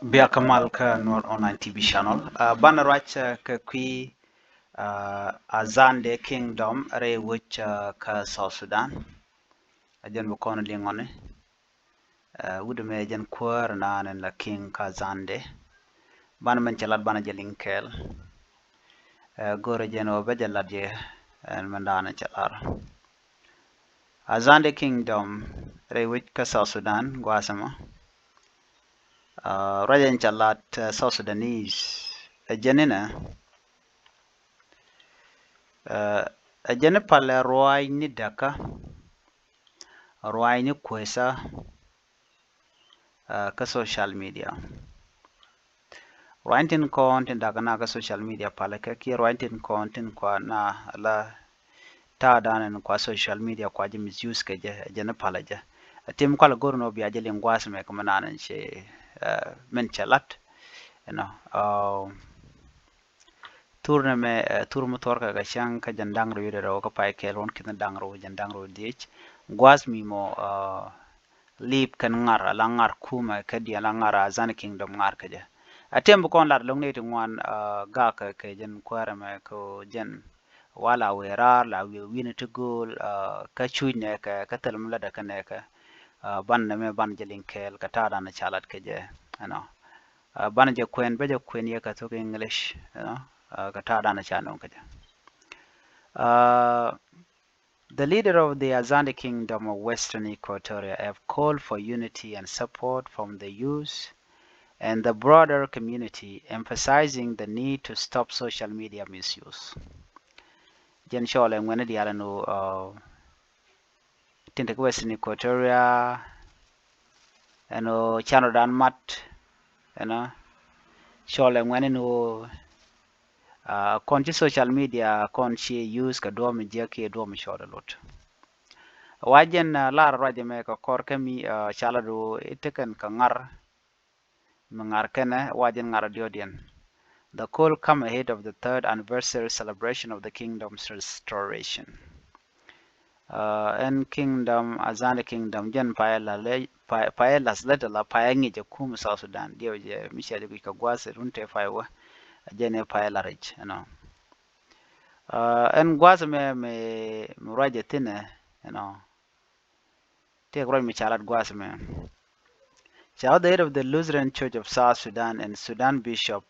Bia Kamal ka Nuer online TV channel. Bana rach ka kwi Azande Kingdom re which ka South Sudan. Ajan bukono lingone. Wudume ajan kwar na la King ka Azande. Bana menchalat bana jalinkel. Gore jeno bejalat je mandana chalar. Azande Kingdom re which ka South Sudan gwasama. Rajan chalat South Sudanese ajanina ajane pale roi ni daka roi ni kwesa ka social media roi tin content daga na ka social media pale ka ki roi tin content kwa na la ta dana kwa social media kwa je misuse ka je ajane pale je atim kwala gorno bi ajale ngwas me kuma nanan she men chalat you know turne me tur motor ka shang ka jandang ro yero ka pai ke ron kin dang ro jandang ro dich gwas mi mo lip kan ngar la ngar kuma ka dia la ngar Azande Kingdom ngar ka ja atem bu kon lar long ne ngwan ga ka ke jen kwara me ko jen wala wera la wi wini to gol ka chune ka telum la da ka ne ka ban ne me ban jelin kel ka ta na chalat ka je you know ban je kwen be je kwen ye ka to English you know the leader of the Azande Kingdom of Western Equatoria have called for unity and support from the youth and the broader community, emphasizing the need to stop social media misuse. Jen shole ngwene di alano tinte Western Equatoria chano dan mat shole ngwene no konchi social media konchi use ka do mi je ke do mi shore lot wajen lar raje me ka kor kami chala do iteken ka ngar kene wajen ngar diodien. The call come ahead of the third anniversary celebration of the kingdom's restoration. En kingdom Azande Kingdom jen paelas leta la paengi je kum South Sudan dio je mishade ka gwase runte faiwa jene paelarich en gwase me raje tine take right me chalat gwase me Shout the head of the Lutheran Church of South Sudan and Sudan Bishop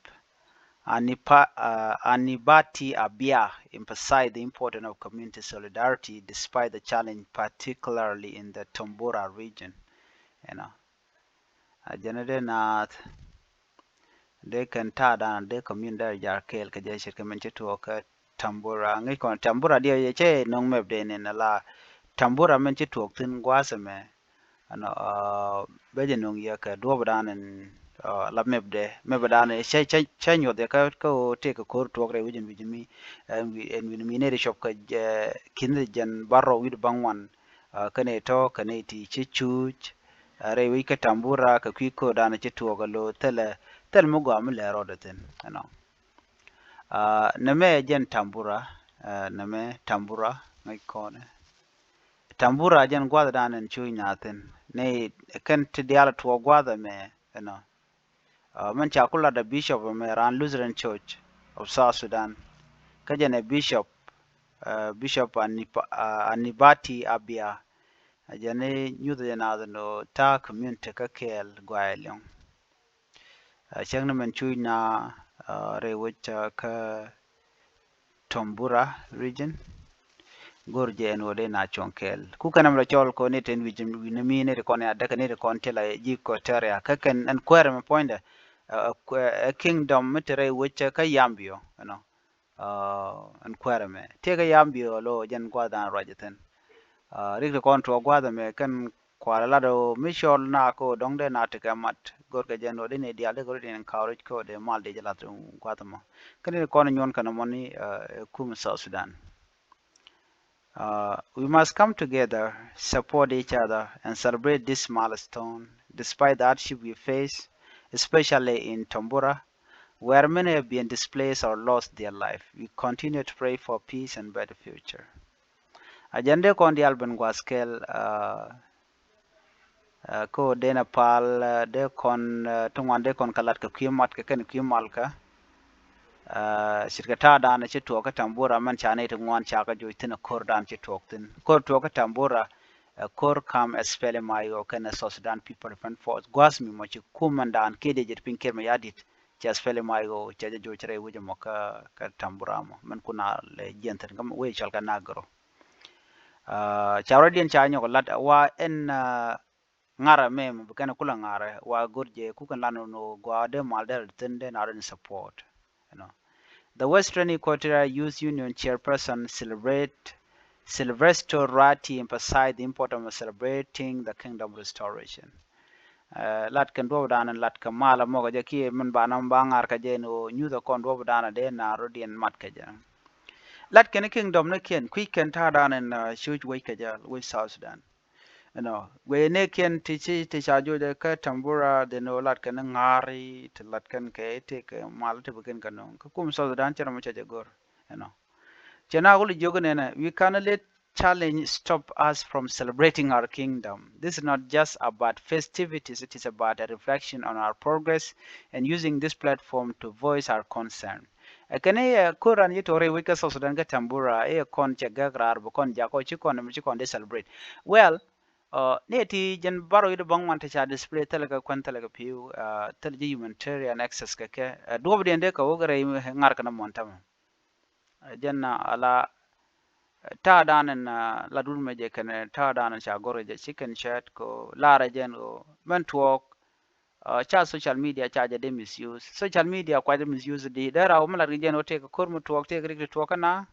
Anibati Abia emphasized the importance of community solidarity despite the challenge, particularly in the Tombora region. Janade na they can ta dan de community jar kel ka je shirka men to ka Tambora ngi kon Tambora dia che nong meb de ne la Tambora men to tin gwase me beje nong ya ka do badan la mebde mebadane chanyo de ka ko te ko kor to gre wujin mi en mi ne shop ka kin jen barro wid bangwan kane to kane ti chichuch re wi ka Tambura ka kwi ko dana ci to ga lo tel mu go am le ro de ten na me jen Tambura na me Tambura ngai kone Tambura jen gwada danen chu nyaten ne kan ti diala to gwada me man chakula the bishop of Meran Lutheran Church of South Sudan kajane bishop Anibati Abia ajane nyude jana no ta community ka kel gwaelyong changna man chuina re which ka Tombura region gorje en wode na chonkel ku kanam la chol ko ne ten wijim mi ne ko ne adaka ne ko tela ikuɔtɛriaa ka kan an kwere me poinda a kingdom mitere which ka yambio an kwere me te ka yambio lo jen gwada rajeten rik kon to gwada me kan kwala la do mishol na ko dongde na te kamat gorga jen wode ne diale gordi en courage ko de mal de jala to gwada mo kan ne kon nyon kana moni kum South Sudan. We must come together, support each other, and celebrate this milestone despite the hardship we face, especially in Tombora, where many have been displaced or lost their life. We continue to pray for peace and better future. Ajande kon di alban gwaskel ko dena pal de kon tungwan de kon kalat ka kwimat ka ken kwimal ka shirkata dana ci to ka tambura man chane to ngwan chaka jo tina kor dan ci to tin kor to ka tambura kor kam espele mayo kana so Sudan people defense force gwas mi mo ci kumandan kede jet pin kerma yadit ci espele mayo ci jo cire wuje mo ka tambura mo man kuna le jenter ngam we chal ka nagro chawra dien cha nyo lat wa en ngara mem kana kula ngara wa gurje ku kan lano no gwa de mal de tende na support you know. The Western Equatorial Youth Union chairperson Sylvester Ratti emphasized the importance of celebrating the kingdom restoration. Lat kan do dana lat ka mala mo ga ki man banam bangar ka je no nyu the kon do dana de na rodian mat ka ja. Lat kan kingdom na ken quick kan ta dana na shuj we ka ja we South Sudan. We ne ken tichi ticha de ka tambura de no lat kan ngari te lat kan ke te ka mal te buken kan no ka kum South Sudan chara mo cha gor chena gulu jogunena we cannot let challenge stop us from celebrating our kingdom. This is not just about festivities, it is about a reflection on our progress and using this platform to voice our concern. Kene kuran yitore wika so Sudan ka tambura kon chagagrar bu kon jako chikon de celebrate. Well, neti jen baro yido bangwan ta display talaga kwan talaga piu talaji humanitarian access kake duob de ka wogare ngar kana montama jenna ala ta danen la dul meje kene ta danen cha gore je chicken chat ko lara jen o men talk cha social media cha de misuse social media kwa de misuse di dara o mala jen o te ko kormu talk te gri talk na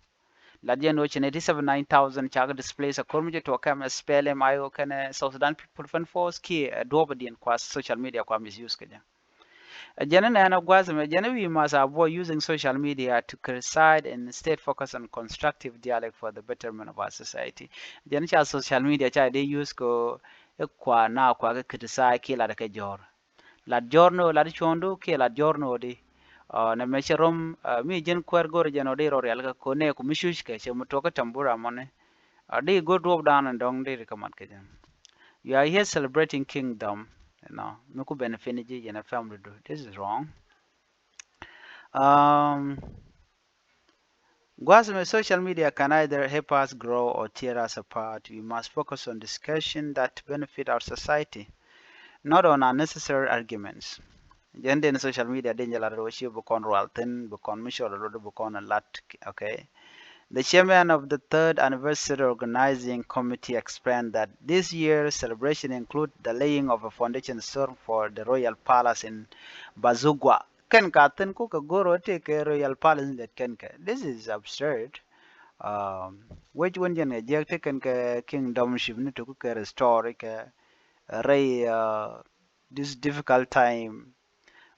la jen o chene 79000 cha displays a kormu je talk am spele mayo kene South Sudan people fan force ki do dien kwa social media kwa misuse ke we must avoid using social media to criticize and instead focus on constructive dialogue for the betterment of our society. Social media they use ko kwa na kwa criticize ki la ke jor. La jorno la chondo ki la jorno di na mecherom mi jen kwer gor jeno de ro yal ko ne ko mishush ke che mutoka tambura mone de go drop down and dong de kamat ke jen. You are here celebrating kingdom, Muku benefit in a family do. This is wrong. Social media can either help us grow or tear us apart. We must focus on discussion that benefit our society, not on unnecessary arguments. Jende in social media danger la roshi bukon roalten bukon misho rodo bukon a lot. Okay. The chairman of the third anniversary organizing committee explained that this year's celebration includes the laying of a foundation stone for the royal palace in Bazugwa. Ken katen ko goro take royal palace that ken ka. This is absurd. Which one jen ejek taken ka kingdom ship ni to cook restore ka ray this difficult time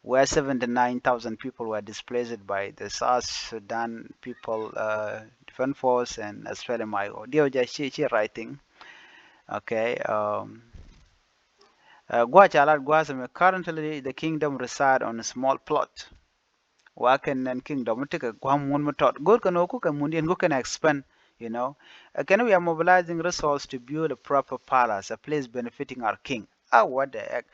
where 79,000 people were displaced by the South Sudan people defense force and Australia Mayo. She writing. Okay. Currently the kingdom reside on a small plot. Waken and kingdom take a guam method. Go can cook and mundian go can expand, Can we are mobilizing resources to build a proper palace, a place benefiting our king? What the heck?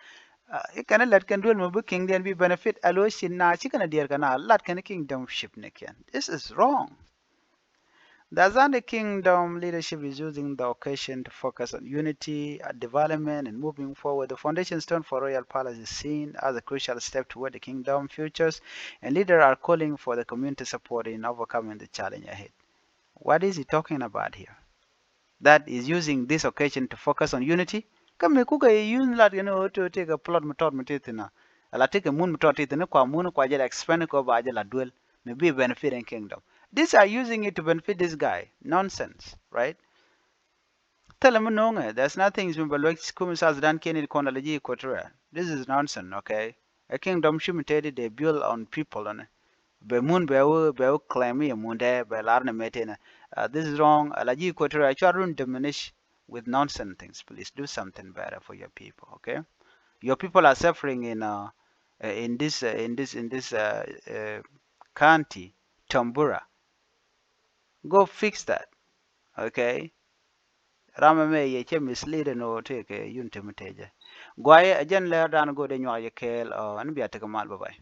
Ikana lat kan dual mabu king then be benefit alo na chikana dear kana lat kan kingdom ship nekian. This is wrong. The Azande kingdom leadership is using the occasion to focus on unity, development, and moving forward. The foundation stone for Royal Palace is seen as a crucial step toward the kingdom futures, and leaders are calling for the community support in overcoming the challenge ahead. What is he talking about here? That is using this occasion to focus on unity? Kame kuka yun lat to take a plot method metitina. Ala take a moon method titina kwa moon kwa jela expand ko ba jela duel maybe benefiting kingdom. These are using it to benefit this guy. Nonsense, right? Tell him no, there's nothing This is nonsense, okay? A kingdom should they build on people on be moon be claim ye munde be larne metena. This is wrong. Alaji Equatorial don't diminish with nonsense things. Please do something better for your people, okay? Your people are suffering in this county, Tambura. Go fix that, okay? Ramame ye misleading or take a untimitaja. Gwai ajan ler dan go de nywa ye kel an biya ta kamal bye bye.